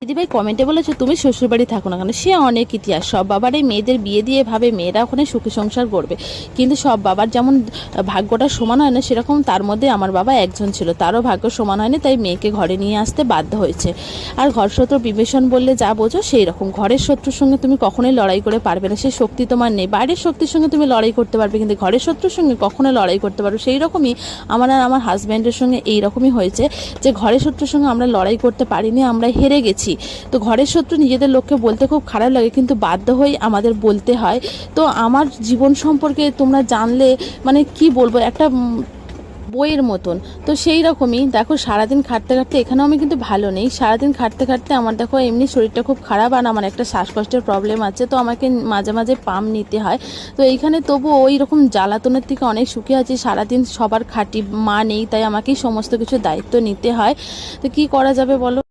দিদিভাই কমেন্টে বলেছে তুমি শ্বশুরবাড়ি থাকো না কেন। সে অনেক ইতিহাস, সব বাবারই মেয়েদের বিয়ে দিয়ে ভাবে মেয়েরা ওখানে সুখী সংসার করবে, কিন্তু সব বাবার যেমন ভাগ্যটা সমান হয় না, সেরকম তার মধ্যে আমার বাবা একজন ছিল, তারও ভাগ্য সমান হয়নি, তাই মেয়েকে ঘরে নিয়ে আসতে বাধ্য হয়েছে। আর ঘর শত্রু বিভীষণ বললে যা বোঝো সেই রকম, ঘরের শত্রুর সঙ্গে তুমি কখনোই লড়াই করে পারবে না, সে শক্তি তোমার নেই। বাইরের শক্তির সঙ্গে তুমি লড়াই করতে পারবে, কিন্তু ঘরের শত্রুর সঙ্গে কখনোই লড়াই করতে পারবে। সেই রকমই আমার আর আমার হাজব্যান্ডের সঙ্গে এই রকমই হয়েছে, যে ঘরের শত্রুর সঙ্গে আমরা লড়াই করতে পারিনি, আমরা হেরে গেছি। তো ঘরের শত্রু নিজেদের লোককে বলতে খুব খারাপ লাগে, কিন্তু বাধ্য হয়ে আমাদের বলতে হয়। তো আমার জীবন সম্পর্কে তোমরা জানলে মানে কি বলবো, একটা বইয়ের মতন। তো সেই রকমই দেখো, সারাদিন খাটতে খাটতে, এখানেও আমি কিন্তু ভালো নেই, সারাদিন খাটতে খাটতে আমার দেখো এমনি শরীরটা খুব খারাপ, আর আমার একটা শ্বাসকষ্টের প্রবলেম আছে, তো আমাকে মাঝে মাঝে পাম্প নিতে হয়। তো এইখানে তবু ওই রকম জ্বালাতনের থেকে অনেক সুখী আছি, সারাদিন সবার খাটি, মা নেই, তাই আমাকেই সমস্ত কিছু দায়িত্ব নিতে হয়। তো কি করা যাবে বলো।